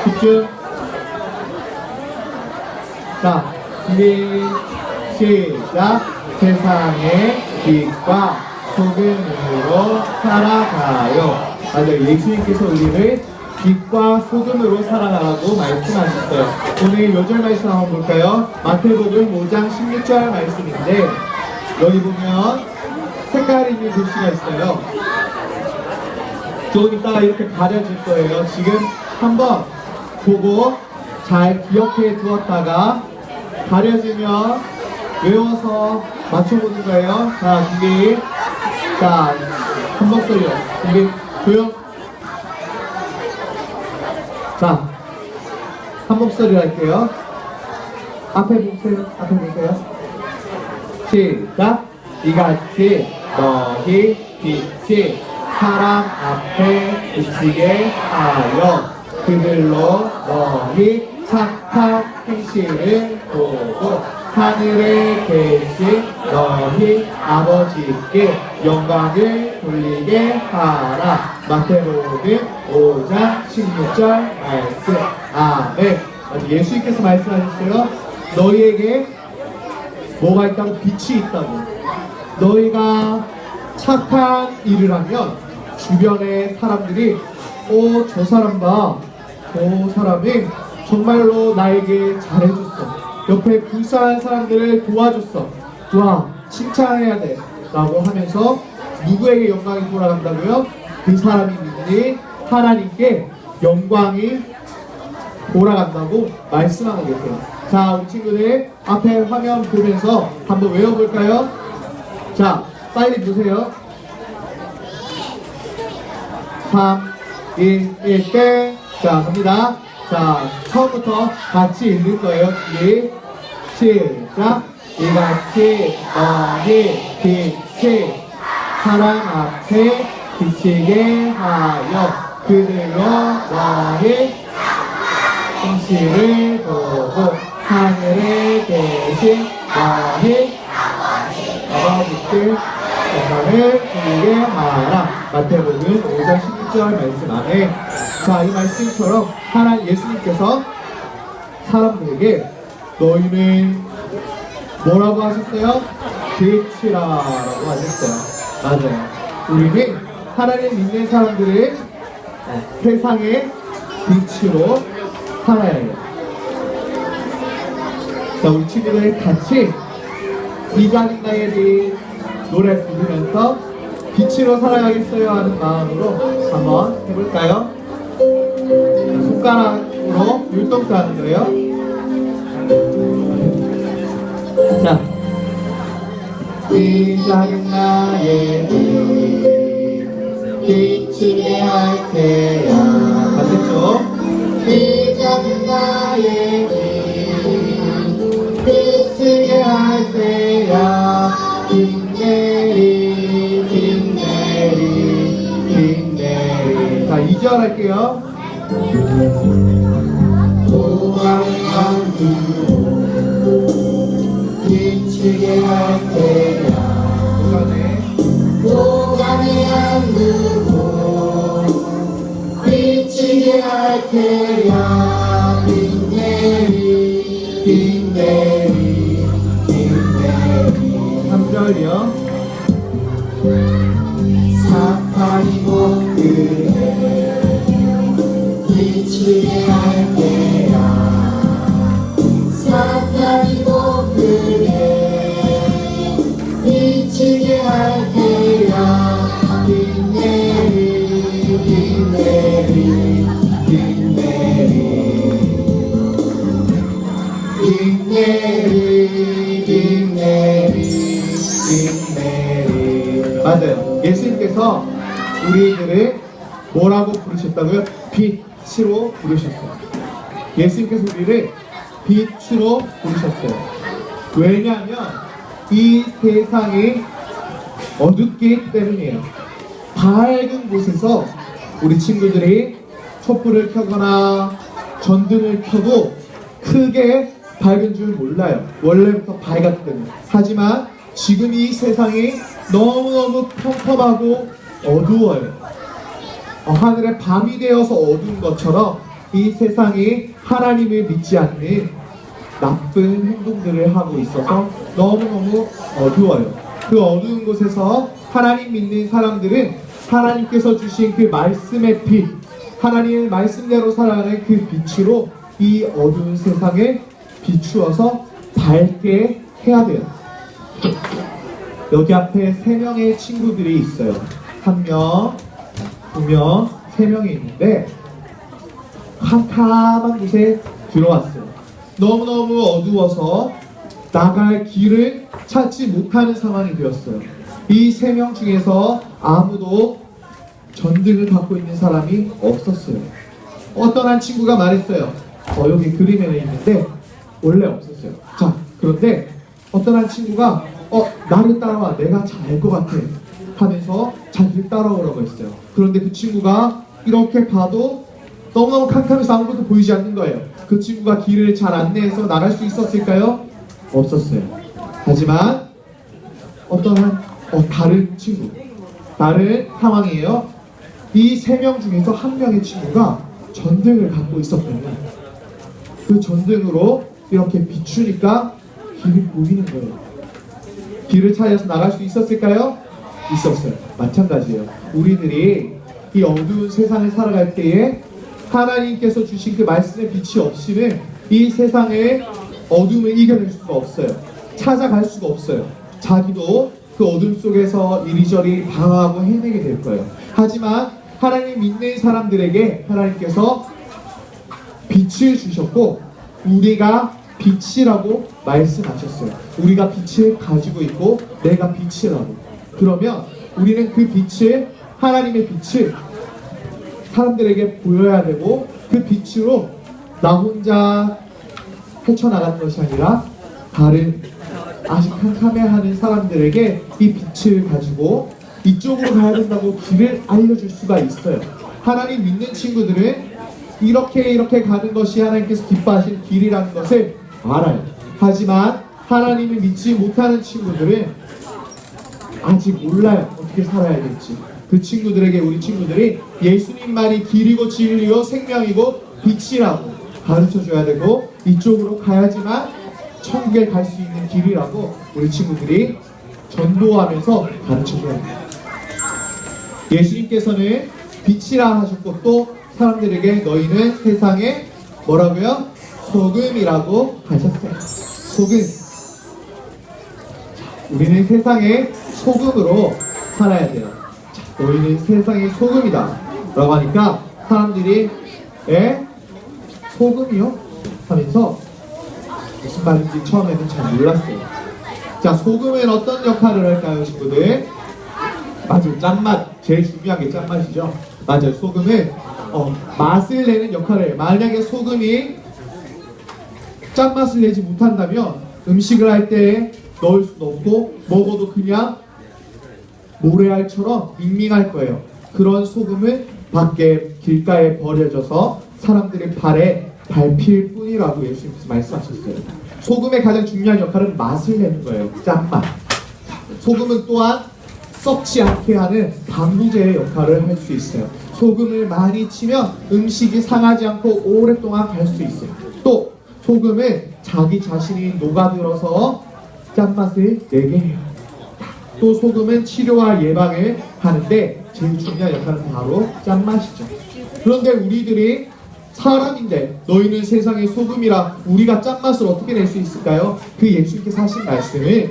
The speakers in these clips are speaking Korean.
집중. 자, 준비, 시작. 세상의 빛과 소금으로 살아가요. 맞아요. 예수님께서 우리를 빛과 소금으로 살아가라고 말씀하셨어요. 오늘 요절 말씀 한번 볼까요? 마태복음 5장 16절 말씀인데, 여기 보면 색깔이 있는 글씨가 있어요. 조금 이따가 이렇게 가려질 거예요. 지금 한번 보고 잘 기억해 두었다가 가려지면 외워서 맞춰보는 거예요. 자, 준비. 자, 한 목소리요. 준비. 조용. 자, 한 목소리로 할게요. 앞에 보세요. 앞에 보세요. 시작. 이같이 너희 빛이 사람 앞에 비치게 하여 그들로 너희 착한 행실을 보고 하늘에 계신 너희 아버지께 영광을 돌리게 하라. 마태복음 5장 16절 말씀. 아멘. 예수님께서 말씀하셨어요. 너희에게 뭐가 있다고? 빛이 있다고. 너희가 착한 일을 하면 주변의 사람들이 저 사람 봐. 저 사람이 정말로 나에게 잘해줬어. 옆에 불쌍한 사람들을 도와줬어. 와, 칭찬해야 돼. 라고 하면서 누구에게 영광이 돌아간다고요? 그 사람이 믿는 하나님께 영광이 돌아간다고 말씀하고 계세요. 자, 우리 친구들 앞에 화면 보면서 한번 외워볼까요? 자, 빨리 보세요. 3, 2, 1, 땡. 자, 갑니다. 자, 처음부터 같이 읽을 거예요. 시작. 이같이 너희 빛이 사람 앞에 비치게 하여 그들로 너희 행실을 보고 하늘에 계신 너희 아버지께 영광을 돌리게 하라. 마태복음 5장 16절 말씀 안에, 자, 이 말씀처럼 예수님께서 사람들에게 너희는 뭐라고 하셨어요? 빛이라고 하셨어요. 맞아요. 우리는 하나님 믿는 사람들을 세상의 빛으로 살아야 해요. 자, 우리 친구들 같이 이장인 나의 빛 노래 부르면서 빛으로 살아가겠어요 하는 마음으로 한번 해볼까요? 손가락으로 율동도 하는 거예요. 자, 이장인 나의 빛 비추게 할 테야. 맞겠죠? 이장인 나의 빛 비추게 할 테야. 빛내리 빛내리 빛내리. 자, 2절 할게요. 보안한 비추게 할 테야. 보안의 안두고 비추게 할 테야. 빛내리 빛내리 빛내리. 3절이요. 사탄이 못그래 비추게 할 테야. 사탄이 못그래 비추게 할 테야. 빛내리 빛내리 빛내리 빛내리 빛내리 빛내리. 맞아요. 예수님께서 우리들을 뭐라고 부르셨다고요? 빛으로 부르셨어요. 예수님께서 우리를 빛으로 부르셨어요. 왜냐하면 이 세상이 어둡기 때문이에요. 밝은 곳에서 우리 친구들이 촛불을 켜거나 전등을 켜도 크게 밝은 줄 몰라요. 원래부터 밝았기 때문에. 하지만 지금 이 세상이 너무너무 컴컴하고 어두워요. 하늘에 밤이 되어서 어두운 것처럼 이 세상이 하나님을 믿지 않는 나쁜 행동들을 하고 있어서 너무너무 어두워요. 그 어두운 곳에서 하나님 믿는 사람들은 하나님께서 주신 그 말씀의 빛, 하나님의 말씀대로 살아가는 그 빛으로 이 어두운 세상에 비추어서 밝게 해야 돼요. 여기 앞에 3명의 친구들이 있어요. 1명, 2명, 3명이 있는데 캄캄한 곳에 들어왔어요. 너무너무 어두워서 나갈 길을 찾지 못하는 상황이 되었어요. 이 3명 중에서 아무도 전등을 갖고 있는 사람이 없었어요. 어떤 한 친구가 말했어요. 여기 그림에 있는데 원래 없었어요. 자, 그런데 어떤 한 친구가 나를 따라와, 내가 잘 알 것 같아 하면서 자기를 따라오라고 했어요. 그런데 그 친구가 이렇게 봐도 너무너무 캄캄해서 아무것도 보이지 않는 거예요. 그 친구가 길을 잘 안내해서 나갈 수 있었을까요? 없었어요. 하지만 어떤 다른 친구, 다른 상황이에요. 이 3명 중에서 1명의 친구가 전등을 갖고 있었거든요. 그 전등으로 이렇게 비추니까 길이 보이는 거예요. 길을 찾아서 나갈 수 있었을까요? 있었어요. 마찬가지예요. 우리들이 이 어두운 세상을 살아갈 때에 하나님께서 주신 그 말씀의 빛이 없이는 이 세상의 어둠을 이겨낼 수가 없어요. 찾아갈 수가 없어요. 자기도 그 어둠 속에서 이리저리 방황하고 헤매게 될 거예요. 하지만 하나님 믿는 사람들에게 하나님께서 빛을 주셨고 우리가 빛이라고 말씀하셨어요. 우리가 빛을 가지고 있고 내가 빛이라고. 그러면 우리는 그 빛을, 하나님의 빛을 사람들에게 보여야 되고 그 빛으로 나 혼자 헤쳐나가는 것이 아니라 다른 아직 캄캄해하는 사람들에게 이 빛을 가지고 이쪽으로 가야 된다고 길을 알려줄 수가 있어요. 하나님 믿는 친구들은 이렇게 가는 것이 하나님께서 기뻐하시는 길이라는 것을 알아요. 하지만 하나님을 믿지 못하는 친구들은 아직 몰라요. 어떻게 살아야 될지. 그 친구들에게 우리 친구들이 예수님만이 길이고 진리요 생명이고 빛이라고 가르쳐줘야 되고 이쪽으로 가야지만 천국에 갈 수 있는 길이라고 우리 친구들이 전도하면서 가르쳐줘야 돼요. 예수님께서는 빛이라 하셨고 또 사람들에게 너희는 세상에 뭐라고요? 소금이라고 하셨어요. 소금. 우리는 세상의 소금으로 살아야 돼요. 너희는 세상의 소금이다 라고 하니까 사람들이 소금이요? 하면서 무슨 말인지 처음에는 잘 몰랐어요. 자, 소금은 어떤 역할을 할까요, 친구들? 맞아요, 짠맛. 제일 중요한 게 짠맛이죠. 맞아요, 소금은 맛을 내는 역할을 해요. 만약에 소금이 짠맛을 내지 못한다면 음식을 할 때 넣을 수도 없고 먹어도 그냥 모래알처럼 밍밍할 거예요. 그런 소금은 밖에 길가에 버려져서 사람들의 발에 밟힐 뿐이라고 예수님께서 말씀하셨어요. 소금의 가장 중요한 역할은 맛을 내는 거예요. 짠맛. 소금은 또한 썩지 않게 하는 방부제의 역할을 할 수 있어요. 소금을 많이 치면 음식이 상하지 않고 오랫동안 갈 수 있어요. 또 소금은 자기 자신이 녹아들어서 짠맛을 내게 해요. 또 소금은 치료와 예방을 하는데 제일 중요한 역할은 바로 짠맛이죠. 그런데 우리들이 사람인데 너희는 세상의 소금이라 우리가 짠맛을 어떻게 낼 수 있을까요? 그 예수님께서 하신 말씀은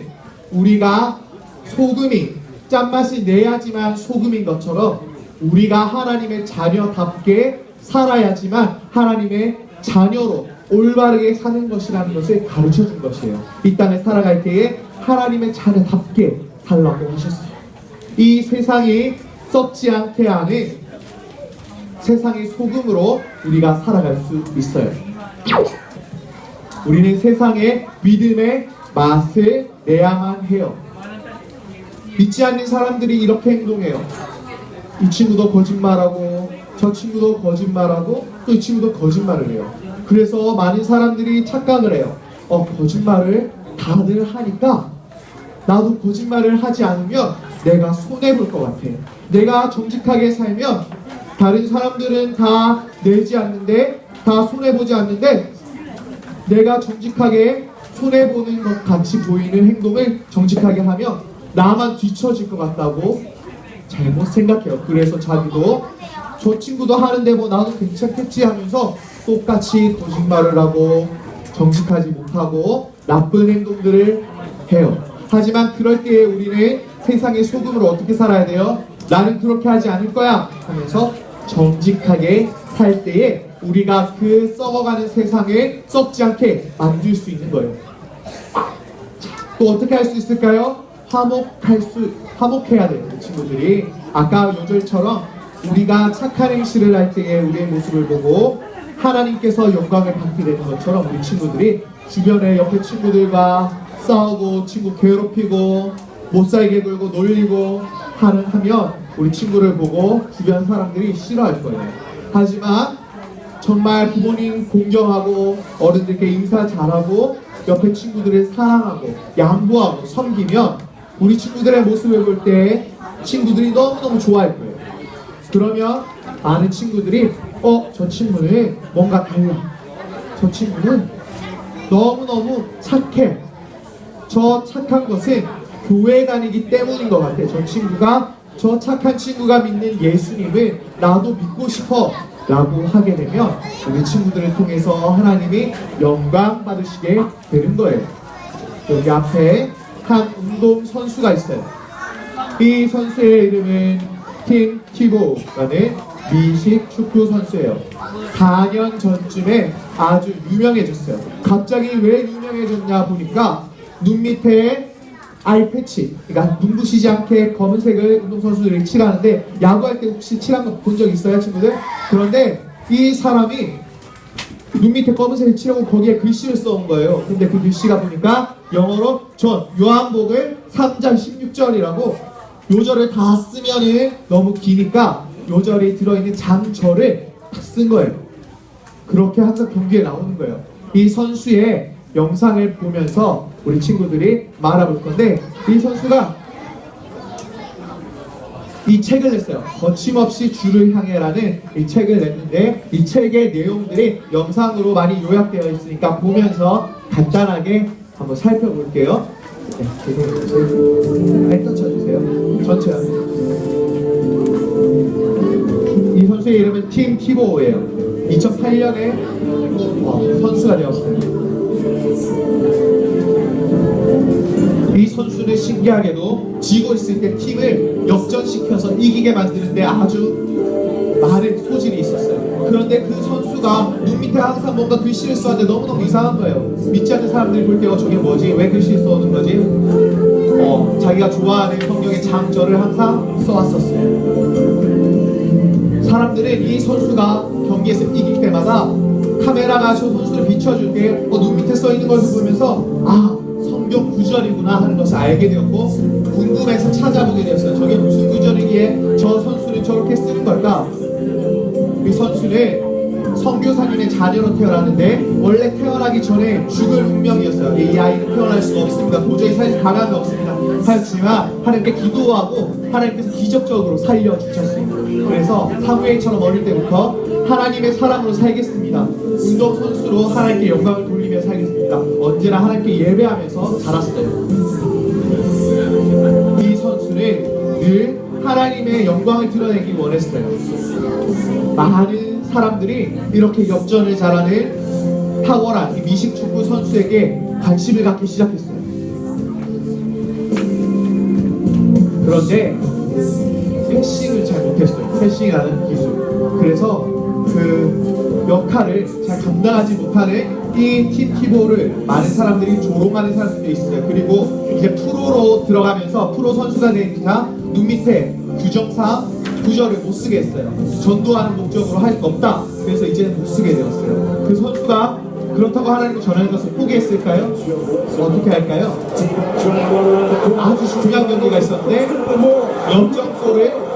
우리가 소금이 짠맛을 내야지만 소금인 것처럼 우리가 하나님의 자녀답게 살아야지만 하나님의 자녀로 올바르게 사는 것이라는 것을 가르쳐준 것이에요. 이 땅에 살아갈 때에 하나님의 자녀답게 살라고 하셨어요. 이 세상이 썩지 않게 하는 세상의 소금으로 우리가 살아갈 수 있어요. 우리는 세상의 믿음의 맛을 내야만 해요. 믿지 않는 사람들이 이렇게 행동해요. 이 친구도 거짓말하고 저 친구도 거짓말하고 또 이 친구도 거짓말을 해요. 그래서 많은 사람들이 착각을 해요. 거짓말을 다들 하니까 나도 거짓말을 하지 않으면 내가 손해볼 것 같아. 내가 정직하게 살면 다른 사람들은 다 내지 않는데 다 손해보지 않는데 내가 정직하게 손해보는 것 같이 보이는 행동을 정직하게 하면 나만 뒤처질 것 같다고 잘못 생각해요. 그래서 자기도 저 친구도 하는데 뭐 나도 괜찮겠지 하면서 똑같이 거짓말을 하고 정직하지 못하고 나쁜 행동들을 해요. 하지만 그럴 때에 우리는 세상의 소금으로 어떻게 살아야 돼요? 나는 그렇게 하지 않을 거야 하면서 정직하게 살 때에 우리가 그 썩어가는 세상을 썩지 않게 만들 수 있는 거예요. 또 어떻게 할 수 있을까요? 화목해야 돼요. 친구들이 아까 요절처럼 우리가 착한 행실을 할 때에 우리의 모습을 보고 하나님께서 영광을 받게 되는 것처럼 우리 친구들이 주변의 옆에 친구들과 싸우고 친구 괴롭히고 못살게 굴고 놀리고 하면 우리 친구를 보고 주변 사람들이 싫어할 거예요. 하지만 정말 부모님 공경하고 어른들께 인사 잘하고 옆에 친구들을 사랑하고 양보하고 섬기면 우리 친구들의 모습을 볼 때 친구들이 너무너무 좋아할 거예요. 그러면 많은 친구들이 저 친구는 뭔가 달라. 저 친구는 너무너무 착해. 저 착한 것은 교회 다니기 때문인 것 같아. 저 착한 친구가 믿는 예수님을 나도 믿고 싶어 라고 하게 되면 우리 친구들을 통해서 하나님이 영광 받으시게 되는 거예요. 여기 앞에 한 운동 선수가 있어요. 이 선수의 이름은 팀 티보라는 미식 축구 선수예요. 4년 전쯤에 아주 유명해졌어요. 갑자기 왜 유명해졌냐 보니까 눈 밑에 아이 패치, 그러니까 눈부시지 않게 검은색을 운동선수들이 칠하는데 야구할 때 혹시 칠한 거 본 적 있어요, 친구들? 그런데 이 사람이 눈 밑에 검은색을 칠하고 거기에 글씨를 써온 거예요. 근데 그 글씨가 보니까 영어로 요한복음 3장 16절이라고 요절을 다 쓰면은 너무 기니까 요절이 들어있는 장절을 딱 쓴 거예요. 그렇게 항상 경기에 나오는 거예요. 이 선수의 영상을 보면서 우리 친구들이 말해볼 건데 이 선수가 이 책을 냈어요. 거침없이 주를 향해라는 이 책을 냈는데 이 책의 내용들이 영상으로 많이 요약되어 있으니까 보면서 간단하게 한번 살펴볼게요. 네, 엔터 쳐주세요. 전체요. 이 선수의 이름은 팀 티보예요. 2008년에 선수가 되었어요. 이 선수는 신기하게도 지고 있을 때 팀을 역전시켜서 이기게 만드는데 아주 많은 소질이 있었어요. 그런데 그 선수가 눈 밑에 항상 뭔가 글씨를 써는데 너무너무 이상한 거예요. 믿지 않는 사람들이 볼 때 저게 뭐지? 왜 글씨 써오는 거지? 자기가 좋아하는 성경의 장절을 항상 써왔었어요. 사람들은 이 선수가 경기에서 이길 때마다 카메라가 저 선수를 비춰줄 때 눈 밑에 써있는 것을 보면서 성경 구절이구나 하는 것을 알게 되었고 궁금해서 찾아보게 되었어요. 저게 무슨 구절이기에 저 선수는 저렇게 쓰는 걸까? 이 선수는 선교사님의 자녀로 태어났는데 원래 태어나기 전에 죽을 운명이었어요. 이 아이는 태어날 수가 없습니다. 도저히 살 가망이 없습니다. 하였지만 하나님께 기도하고 하나님께서 기적적으로 살려주셨습니다. 그래서 사무엘처럼 어릴 때부터 하나님의 사람으로 살겠습니다. 운동선수로 하나님께 영광을 돌리며 살겠습니다. 언제나 하나님께 예배하면서 자랐어요. 이 선수는 늘 하나님의 영광을 드러내기 원했어요. 많은 사람들이 이렇게 역전을 잘하는 탁월한 이 미식축구 선수에게 관심을 갖기 시작했어요. 그런데 패싱을 잘 못했어요. 패싱이라는 기술. 그래서 그 역할을 잘 감당하지 못하는 이 티보를 많은 사람들이 조롱하는 사람들도 있어요. 그리고 이제 프로로 들어가면서 프로 선수가 되니까 눈 밑에 규정상 구절을 못 쓰게 했어요. 전도하는 목적으로 할 수 없다. 그래서 이제는 못 쓰게 되었어요. 그 선수가 그렇다고 하나님을 전하는 것을 포기했을까요? 어떻게 할까요? 아주 중요한 경기가 있었는데 역전골을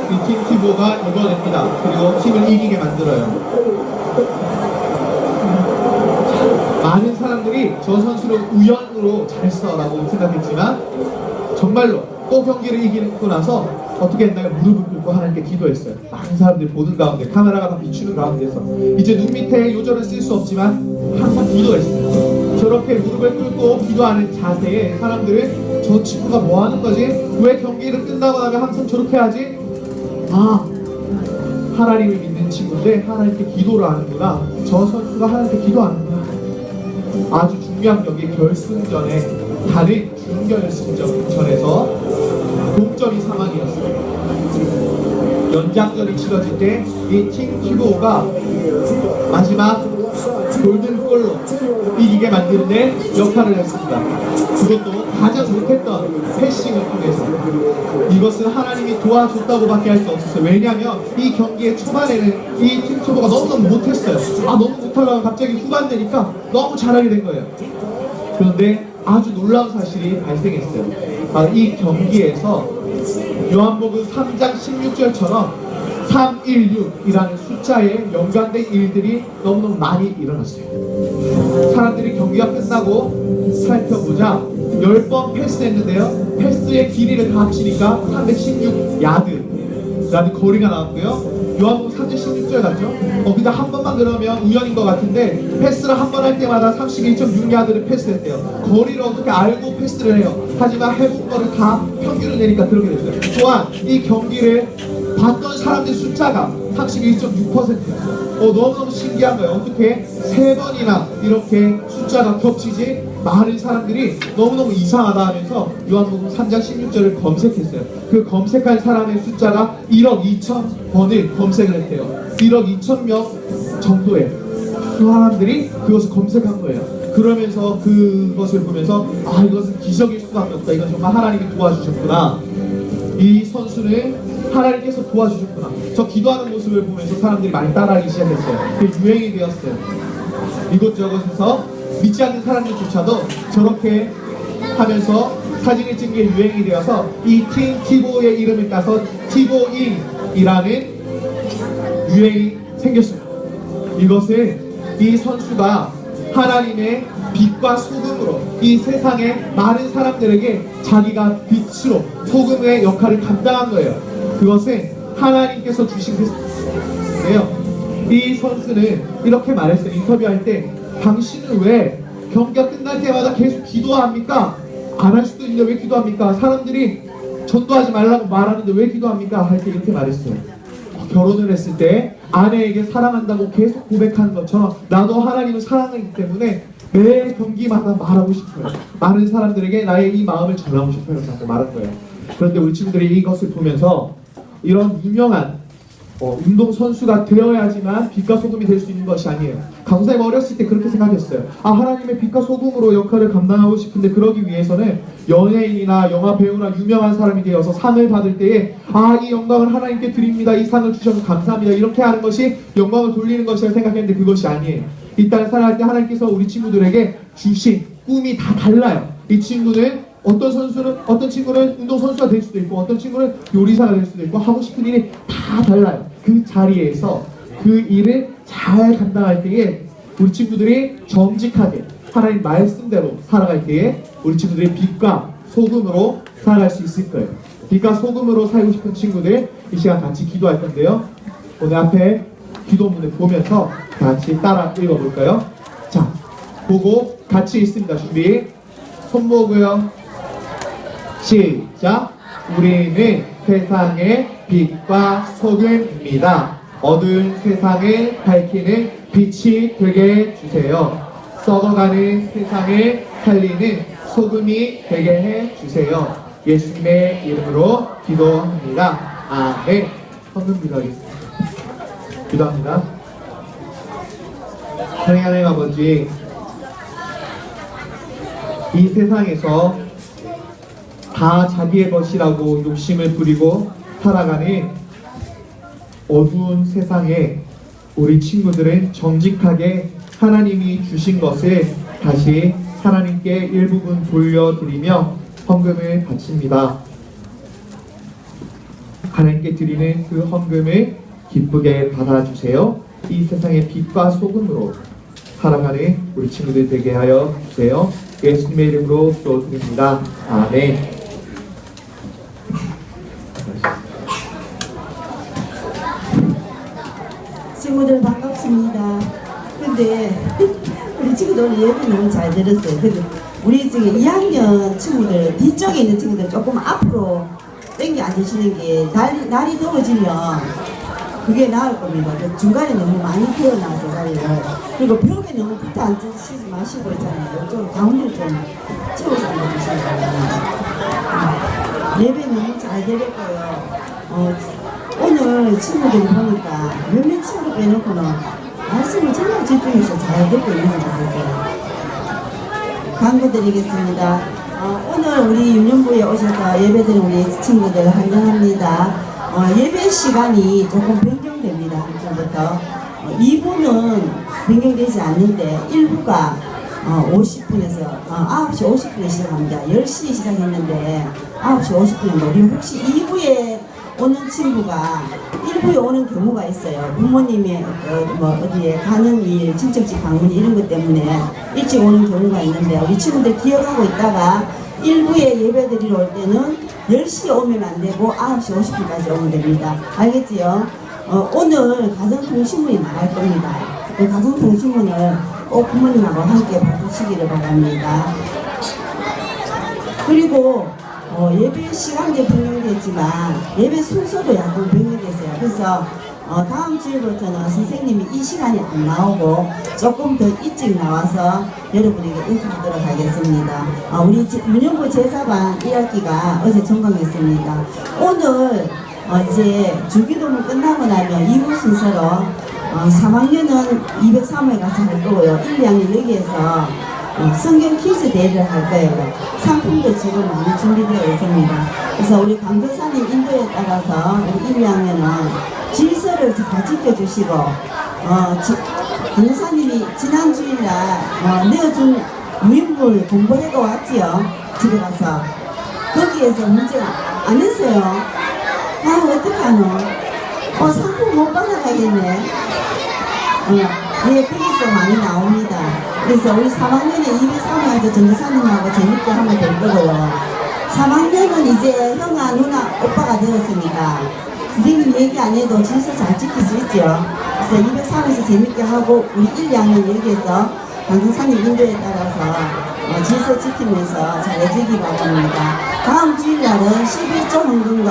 이 팀 티보가 이겨냅니다. 그리고 팀을 이기게 만들어요. 많은 사람들이 저 선수를 우연으로 잘했어 라고 생각했지만 정말로 또 경기를 이기고 나서 어떻게 했나요? 무릎을 꿇고 하나님께 기도했어요. 많은 사람들이 보는 가운데, 카메라가 다 비추는 가운데서 이제 눈 밑에 요절을 쓸 수 없지만 항상 기도했어요. 저렇게 무릎을 꿇고 기도하는 자세에 사람들은 저 친구가 뭐 하는 거지? 왜 경기를 끝나고 나면 항상 저렇게 하지? 아, 하나님을 믿는 친구인데 하나님께 기도를 하는구나. 저 선수가 하나님께 기도하는구나. 아주 중요한 경기 결승전에 다른 준결승전에서 동점이 상황이었어요. 연장전이 치러질 때 이 팀 키보가 마지막 골든골로 이기게 만드는데 역할을 했습니다. 그것도 가장 못했던 패싱을 통해서. 이것은 하나님이 도와줬다고밖에 할 수 없었어요. 왜냐하면 이 경기의 초반에는 이 팀 키보가 너무너무 못했어요. 너무 못하다가 갑자기 후반 되니까 너무 잘하게 된 거예요. 그런데 아주 놀라운 사실이 발생했어요. 이 경기에서 요한복음 3장 16절처럼 316이라는 숫자에 연관된 일들이 너무너무 많이 일어났어요. 사람들이 경기가 끝나고 살펴보자 10번 패스했는데요. 패스의 길이를 다 합치니까 316야드라는 거리가 나왔고요. 요한복음 3장 16절 같죠? 근데 한 번만 그러면 우연인 것 같은데 패스를 한 번 할 때마다 31.6야드를 패스했대요. 거리를 어떻게 알고 패스를 해요. 하지만 해본 거를 다 평균을 내니까 그렇게 됐어요. 또한 이 경기를 봤던 사람들 숫자가 31.6%였어요. 너무너무 신기한 거예요. 어떻게 세 번이나 이렇게 숫자가 겹치지? 많은 사람들이 너무너무 이상하다 하면서 요한복음 3장 16절을 검색했어요. 그 검색한 사람의 숫자가 1억 2천 번을 검색을 했대요. 1억 2천 명 정도의 사람들이 그것을 검색한 거예요. 그러면서 그것을 보면서 이것은 기적일 수밖에 없다. 이건 정말 하나님이 도와주셨구나. 이 선수는 하나님께서 도와주셨구나. 저 기도하는 모습을 보면서 사람들이 많이 따라하기 시작했어요. 그게 유행이 되었어요. 이곳저곳에서 믿지 않는 사람들조차도 저렇게 하면서 사진을 찍는 게 유행이 되어서 이 팀 티보의 이름을 따서 티보인이라는 유행이 생겼습니다. 이것은 이 선수가 하나님의 빛과 소금으로 이 세상의 많은 사람들에게 자기가 빛으로 소금의 역할을 감당한 거예요. 그것은 하나님께서 주신 것인데요. 이 선수는 이렇게 말했어요. 인터뷰할 때 당신은 왜 경기가 끝날 때마다 계속 기도합니까? 안 할 수도 있는데 왜 기도합니까? 사람들이 전도하지 말라고 말하는데 왜 기도합니까? 할 때 이렇게 말했어요. 결혼을 했을 때 아내에게 사랑한다고 계속 고백하는 것처럼 나도 하나님을 사랑하기 때문에 매 경기마다 말하고 싶어요. 많은 사람들에게 나의 이 마음을 전하고 싶어요. 라고 말한 거예요. 그런데 우리 친구들이 이것을 보면서 이런 유명한 운동선수가 되어야지만 빛과 소금이 될 수 있는 것이 아니에요. 강사님 어렸을 때 그렇게 생각했어요. 하나님의 빛과 소금으로 역할을 감당하고 싶은데 그러기 위해서는 연예인이나 영화 배우나 유명한 사람이 되어서 상을 받을 때에 이 영광을 하나님께 드립니다. 이 상을 주셔서 감사합니다. 이렇게 하는 것이 영광을 돌리는 것이라 생각했는데 그것이 아니에요. 이 땅을 살아갈 때 하나님께서 우리 친구들에게 주신 꿈이 다 달라요. 이 친구는 어떤 친구는 운동선수가 될 수도 있고 어떤 친구는 요리사가 될 수도 있고 하고 싶은 일이 다 달라요. 그 자리에서 그 일을 잘 감당할 때에 우리 친구들이 정직하게 하나님 말씀대로 살아갈 때에 우리 친구들이 빛과 소금으로 살아갈 수 있을 거예요. 빛과 소금으로 살고 싶은 친구들 이 시간 같이 기도할 건데요. 오늘 앞에 기도문을 보면서 같이 따라 읽어볼까요? 자, 보고 같이 읽습니다. 준비. 손 모으고요. 시작. 우리는 세상의 빛과 소금입니다. 어두운 세상을 밝히는 빛이 되게 해주세요. 썩어가는 세상을 살리는 소금이 되게 해주세요. 예수님의 이름으로 기도합니다. 아멘. 헌금 기도하겠습니다. 기도합니다. 하나님 아버지, 이 세상에서 다 자기의 것이라고 욕심을 부리고 살아가는 어두운 세상에 우리 친구들은 정직하게 하나님이 주신 것을 다시 하나님께 일부분 돌려드리며 헌금을 바칩니다. 하나님께 드리는 그 헌금을 기쁘게 받아주세요. 이 세상의 빛과 소금으로 살아가는 우리 친구들 되게 하여 주세요. 예수님의 이름으로 기도드립니다. 아멘. 친구들 반갑습니다. 근데 우리 친구들 오늘 예배 너무 잘 들었어요. 근데 우리 지금 2학년 친구들 뒤쪽에 있는 친구들 조금 앞으로 땡겨 앉으시는 게 날이 더워지면 그게 나을 겁니다. 중간에 너무 많이 태어나서 자리를. 그리고 벽에 너무 붙어 앉으시지 마시고 있잖아요. 좀 가운데 좀 채워서 앉아주시기 바랍니다. 예배 너무 잘 드렸고요. 오늘 친구들이 보니까 몇몇 친구 빼놓고는 말씀을 정말 집중해서 잘 듣고 있는 것 같아요. 광고 드리겠습니다. 오늘 우리 유년부에 오셔서 예배드린 우리 친구들 환영합니다. 예배 시간이 조금 변경됩니다. 한쪽부터 2부는 변경되지 않는데 1부가 50분에서 9시 50분에 시작합니다. 10시에 시작했는데 9시 50분에 우리 혹시 2부에 오는 친구가 1부에 오는 경우가 있어요. 부모님의 어디에 가는 일, 친척집 방문 이런 것 때문에 일찍 오는 경우가 있는데 우리 친구들 기억하고 있다가 1부에 예배 드리러 올 때는 10시에 오면 안 되고 9시 50분까지 오면 됩니다. 알겠지요? 오늘 가정통신문이 나갈 겁니다. 그 가정통신문을 꼭 부모님하고 함께 봐주시기를 바랍니다. 그리고 예배 시간도 변경됐지만 예배 순서도 약간 변경됐어요. 그래서 다음 주일부터는 선생님이 이 시간에 안 나오고 조금 더 일찍 나와서 여러분에게 인사하도록 하겠습니다. 우리 문영부 제사반 1학기가 어제 종강했습니다. 오늘 이제 주기도문 끝나고 나면 2부 순서로 3학년은 203호에 가서 할 거고요. 1, 2학년 여기에서 성경 퀴즈 대회를 할 거예요. 상품도 지금 많이 준비되어 있습니다. 그래서 우리 강도사님 인도에 따라서 우리 1, 2학년은 질서를 잘 지켜주시고 강도사님이 지난 주일날 내어준 유인물 공부해가 왔지요. 집에 가서 거기에서 문제 안 했어요. 어떡하노? 상품 못 받아가겠네. 예, 거기서 많이 나옵니다. 그래서 우리 3학년에 203회에서 전도사님하고 재밌게 하면 될 거고요. 3학년은 이제 형아, 누나, 오빠가 되었으니까 선생님 얘기 안 해도 질서 잘 지킬 수 있죠. 그래서 203에서 재밌게 하고 우리 1, 2학년 여기에서 강동사님 인도에 따라서 질서 지키면서 잘해주기 바랍니다. 다음 주일날은 11조 헌금과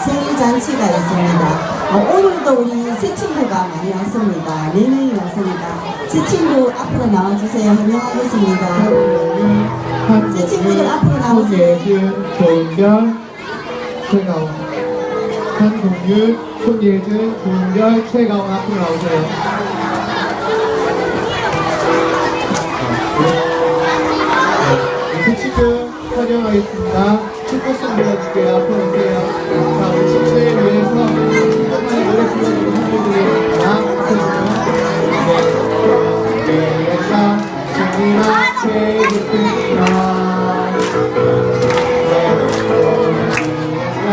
생일잔치가 있습니다. 오늘도 우리 새 친구가 많이 왔습니다. 4명이 왔습니다. 새 친구 앞으로 나와주세요. 환영하겠습니다. 새 친구들 앞으로 나오세요. 조은별, 최가온, 한동윤, 손예준, 조은별, 최가온 앞으로 나오세요. 새 친구 환영하겠습니다. 축구송 불러줄게요. 앞으로 오세요. 자, 우리 친구를 위해서 한번만에 노래 불러주고 선물드리겠습니다. 앞으로 오세요. 내가 주님한테 붙들리라. 내가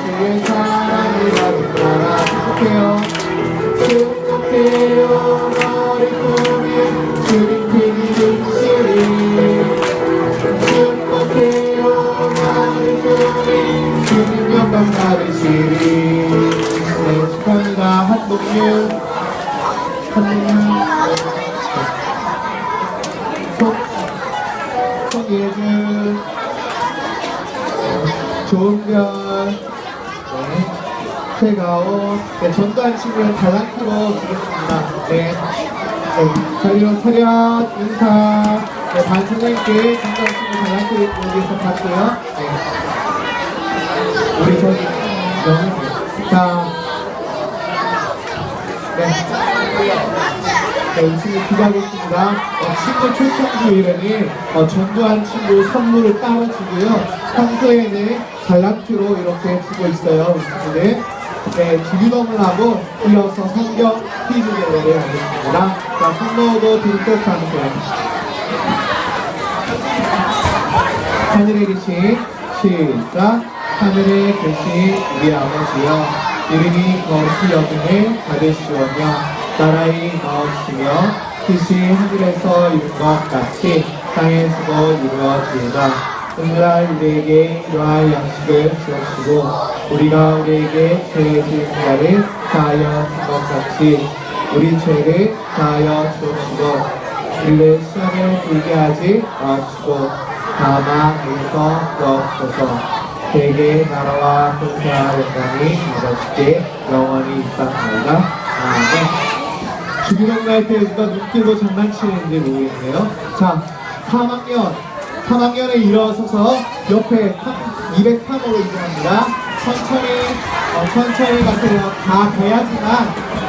주의 사랑을 받으라. 축복해요. 축복해요. 너를 보면 주님 크기 주시리. 축복해요. 나를 보면 주님 영광 받으시리. 네, 축하합니다. 한동윤, 손예준, 조은별, 최가온, 네, 전두환 친구는 달란트로 부르겠습니다. 네, 차렷, 차렷, 인사. 네, 반 선생님께 전두환 친구 달란트 여기서 받고요. 네. 우리 저기, 자, 네. 네, 웃음을 기대하겠습니다. 친구 초청 주일에는 전두환 친구 선물을 따로 주고요. 평소에는 달란트로 이렇게 주고 있어요. 우리 친구들. 네, 주기도문을 하고 이어서 성경 퀴즈 대회를 하겠습니다. 자, 손모도 들고 가주세요. 하늘에 계신 시작. 하늘에 계신 우리 아버지여, 이름이 거룩히 여김을 받으시오며 나라의 나오시며 뜻이 하늘에서 이룬 것 같이 땅에서도 이루어지이다. 오늘날 우리에게 이러한 양식을 주옵시고 우리가 우리에게 죄 지은 자를 사하여 준 것 같이 우리 죄를 사하여 주옵시고 우리를 시험에 들게 하지 마시고 다만 에서 주옵소서. 대개 나라와 권세와 영광이 아버지께 영원히 있사옵나이다. 아멘. 주기령 날 때 누가 눈길로 장난치는지 모르겠네요. 자, 3학년에 일어서서 옆에 203호로 이동합니다. 천천히 가세요.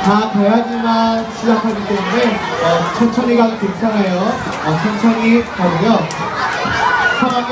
다 가야지만 시작하기 때문에 천천히 가도 괜찮아요. 천천히 가고요. 3학년